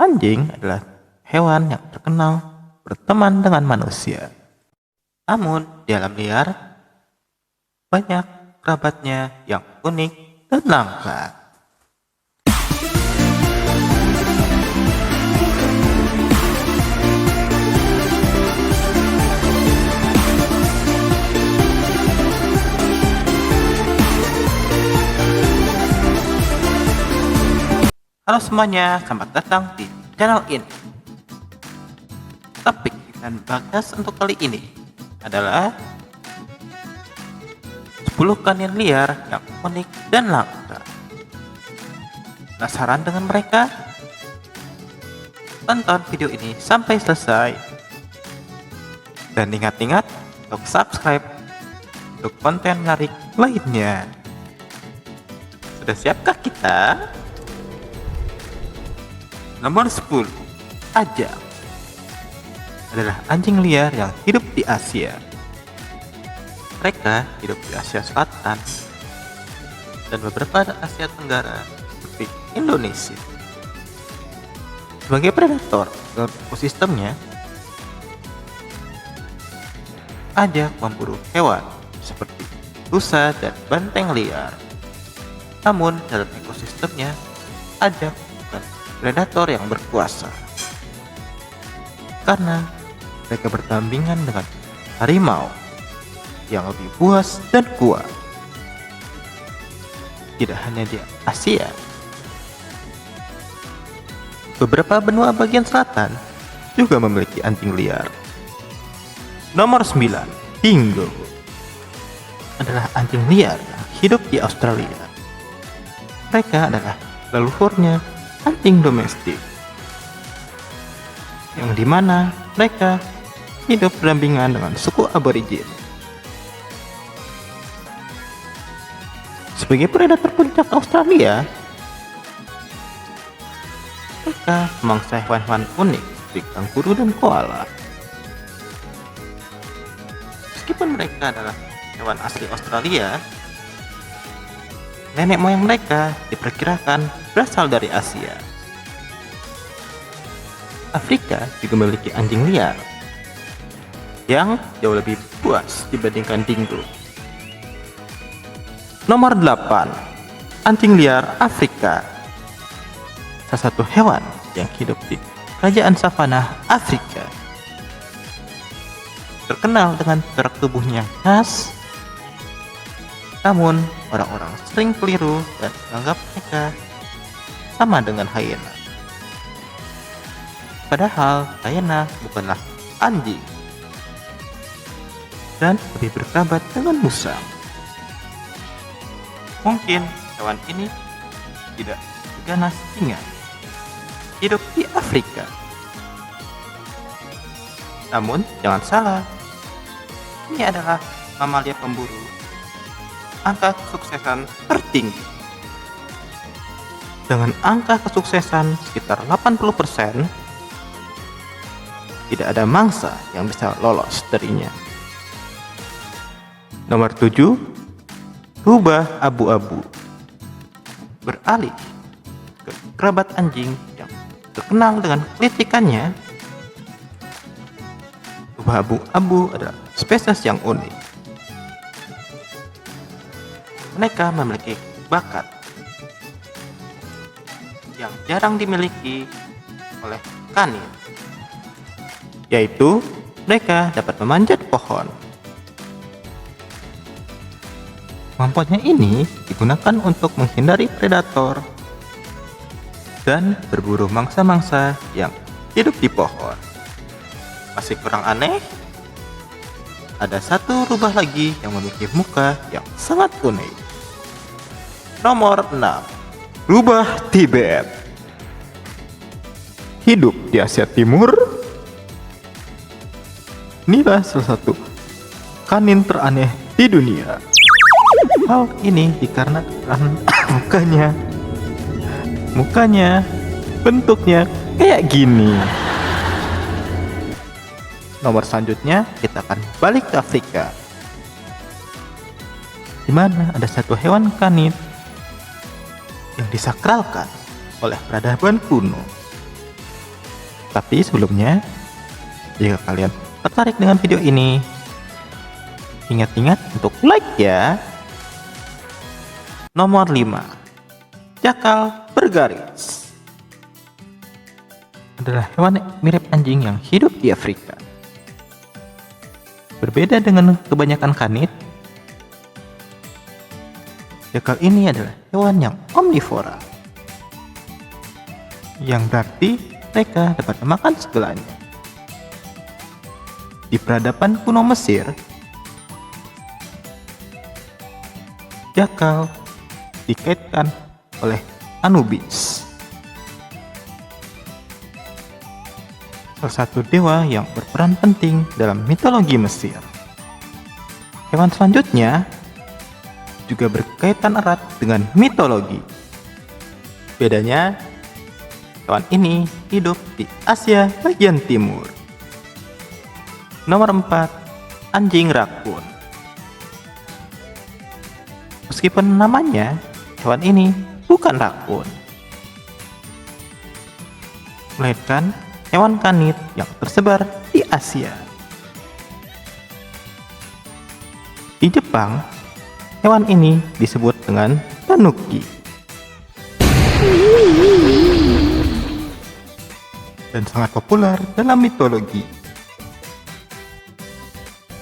Anjing adalah hewan yang terkenal berteman dengan manusia. Namun, di alam liar, banyak kerabatnya yang unik dan langka. Halo semuanya, selamat datang di channel ini. Topik yang akan bahas untuk kali ini adalah 10 kanin liar yang unik dan langka. Penasaran dengan mereka? Tonton video ini sampai selesai. Dan ingat-ingat untuk subscribe untuk konten menarik lainnya. Sudah siapkah kita? Nomor 10, Ajak adalah anjing liar yang hidup di Asia. Mereka hidup di Asia Selatan dan beberapa Asia Tenggara seperti Indonesia. Sebagai predator dalam ekosistemnya, Ajak memburu hewan seperti rusa dan banteng liar. Namun dalam ekosistemnya, Ajak bukan predator yang berkuasa, karena mereka bertandingan dengan harimau yang lebih buas dan kuat. Tidak hanya di Asia, beberapa benua bagian selatan juga memiliki anjing liar. Nomor 9, Dingo adalah anjing liar yang hidup di Australia. Mereka adalah leluhurnya anjing domestik, yang dimana mereka hidup berdampingan dengan suku aborigin. Sebagai predator puncak Australia, mereka memangsa hewan-hewan unik seperti kanguru dan koala. Meskipun mereka adalah hewan asli Australia, nenek moyang mereka diperkirakan berasal dari Asia. Afrika juga memiliki anjing liar yang jauh lebih buas dibandingkan dingo. Nomor 8, anjing liar Afrika. Salah satu hewan yang hidup di kerajaan savana Afrika. Terkenal dengan gerak tubuhnya yang khas, namun orang-orang sering keliru dan menganggap mereka sama dengan hyena. Padahal hyena bukanlah anjing dan lebih berkerabat dengan musang. Mungkin hewan ini tidak seganas singa, hidup di Afrika. Namun jangan salah, ini adalah mamalia pemburu angka kesuksesan tertinggi. Dengan angka kesuksesan sekitar 80%, tidak ada mangsa yang bisa lolos darinya. Nomor 7, rubah abu-abu. Beralih ke kerabat anjing yang terkenal dengan kelicikannya, rubah abu-abu adalah spesies yang unik. Mereka memiliki bakat yang jarang dimiliki oleh kanin, yaitu mereka dapat memanjat pohon. Kemampuannya ini digunakan untuk menghindari predator dan berburu mangsa-mangsa yang hidup di pohon. Masih kurang aneh? Ada satu rubah lagi yang memiliki muka yang sangat unik. Nomor 6, rubah Tibet. Hidup di Asia Timur. Inilah salah satu kanin teraneh di dunia. Hal ini dikarenakan mukanya bentuknya kayak gini. Nomor selanjutnya kita akan balik ke Afrika, di mana ada satu hewan kanin yang disakralkan oleh peradaban kuno. Tapi sebelumnya, jika kalian tertarik dengan video ini, ingat-ingat untuk like ya. Nomor 5. Jakal bergaris adalah hewan mirip anjing yang hidup di Afrika. Berbeda dengan kebanyakan kanid, jakal ini adalah hewan yang omnivora, yang berarti mereka dapat memakan segalanya. Di peradaban kuno Mesir, jakal dikaitkan oleh Anubis, salah satu dewa yang berperan penting dalam mitologi Mesir. Hewan selanjutnya juga berkaitan erat dengan mitologi. Bedanya, hewan ini hidup di Asia bagian timur. Nomor 4. Anjing rakun. Meskipun namanya, hewan ini bukan rakun, melainkan hewan kanid yang tersebar di Asia. Di Jepang, hewan ini disebut dengan tanuki, dan sangat populer dalam mitologi.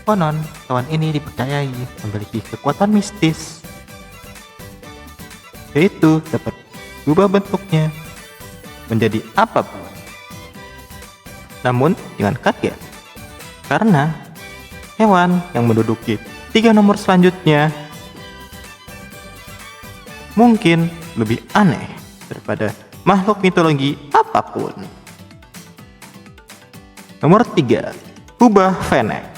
Konon, hewan ini dipercayai memiliki kekuatan mistis, yaitu dapat berubah bentuknya menjadi apapun. Namun jangan kaget, karena hewan yang menduduki 3 nomor selanjutnya mungkin lebih aneh daripada makhluk mitologi apapun. Nomor 3. Rubah Fennec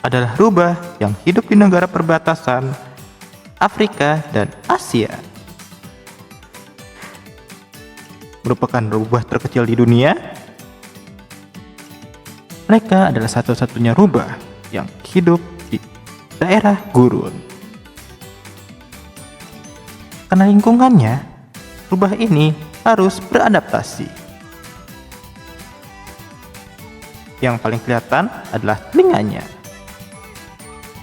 adalah rubah yang hidup di negara perbatasan Afrika dan Asia. Merupakan rubah terkecil di dunia. Mereka adalah satu-satunya rubah yang hidup di daerah gurun. Karena lingkungannya, rubah ini harus beradaptasi. Yang paling kelihatan adalah telinganya.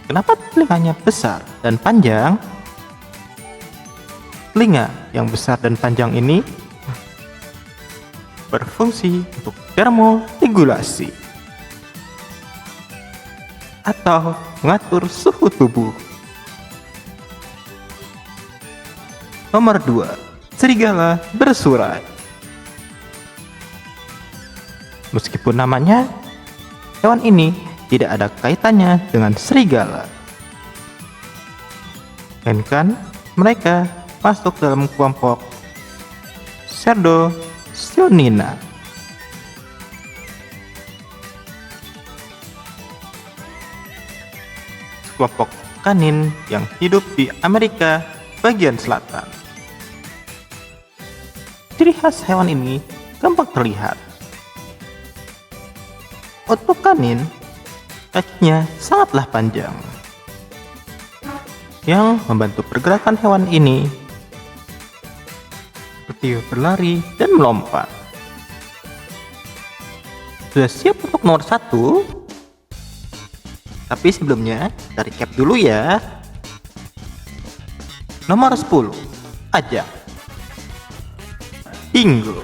Kenapa telinganya besar dan panjang? Telinga yang besar dan panjang ini berfungsi untuk termoregulasi atau mengatur suhu tubuh. Nomor 2. Serigala bersurai. Meskipun namanya, hewan ini tidak ada kaitannya dengan serigala, melainkan mereka masuk dalam kelompok Cerdosionina. Kelompok kanin yang hidup di Amerika bagian selatan. Ciri khas hewan ini gampang terlihat. Untuk kanin, kakinya sangatlah panjang, yang membantu pergerakan hewan ini seperti berlari dan melompat. Sudah siap untuk nomor 1? Tapi sebelumnya, kita recap dulu ya. Nomor 10. Ajak. Dingo.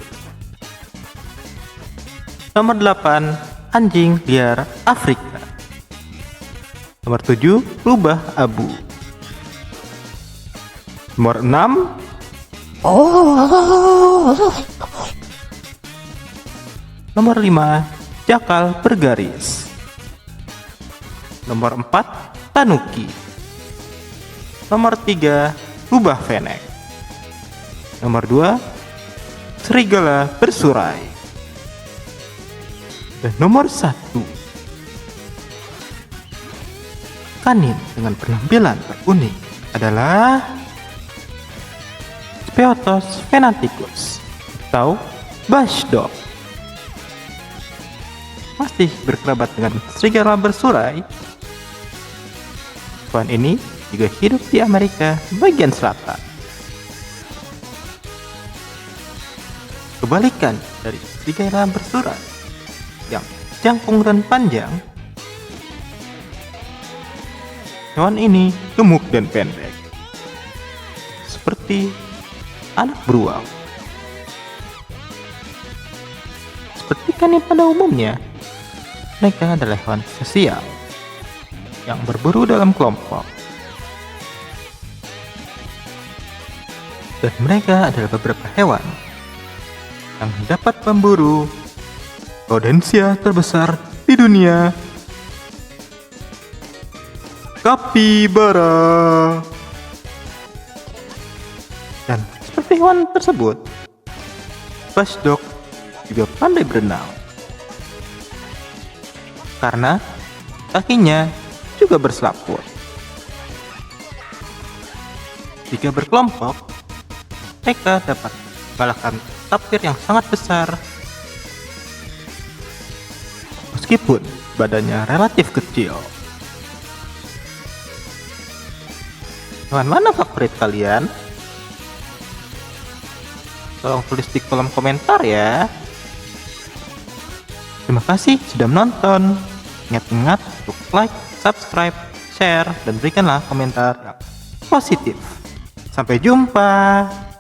Nomor 8. Anjing liar Afrika. Nomor 7. Rubah abu. Nomor 6. Nomor 5. Jakal bergaris. Nomor 4. Tanuki. Nomor 3. Rubah Fennec. Nomor 2. Serigala bersurai. Dan nomor 1. Kanin dengan penampilan terunik adalah Speotos venaticus atau bush dog. Masih berkerabat dengan serigala bersurai, hewan ini juga hidup di Amerika bagian selatan. Kebalikan dari serigala bersurat yang jangkung dan panjang. Hewan ini gemuk dan pendek, seperti anak beruang. Seperti ikan pada umumnya, mereka adalah hewan sosial yang berburu dalam kelompok. Dan mereka adalah beberapa hewan yang dapat memburu rodensia terbesar di dunia, kapibara. Dan seperti hewan tersebut, Basdog juga pandai berenang karena kakinya juga berselaput. Jika berkelompok, mereka dapat mengalahkan tapir yang sangat besar meskipun badannya relatif kecil. Hewan mana favorit kalian? Tolong tulis di kolom komentar ya. Terima kasih sudah menonton. Ingat-ingat untuk like, subscribe, share, dan berikanlah komentar yang positif. Sampai jumpa.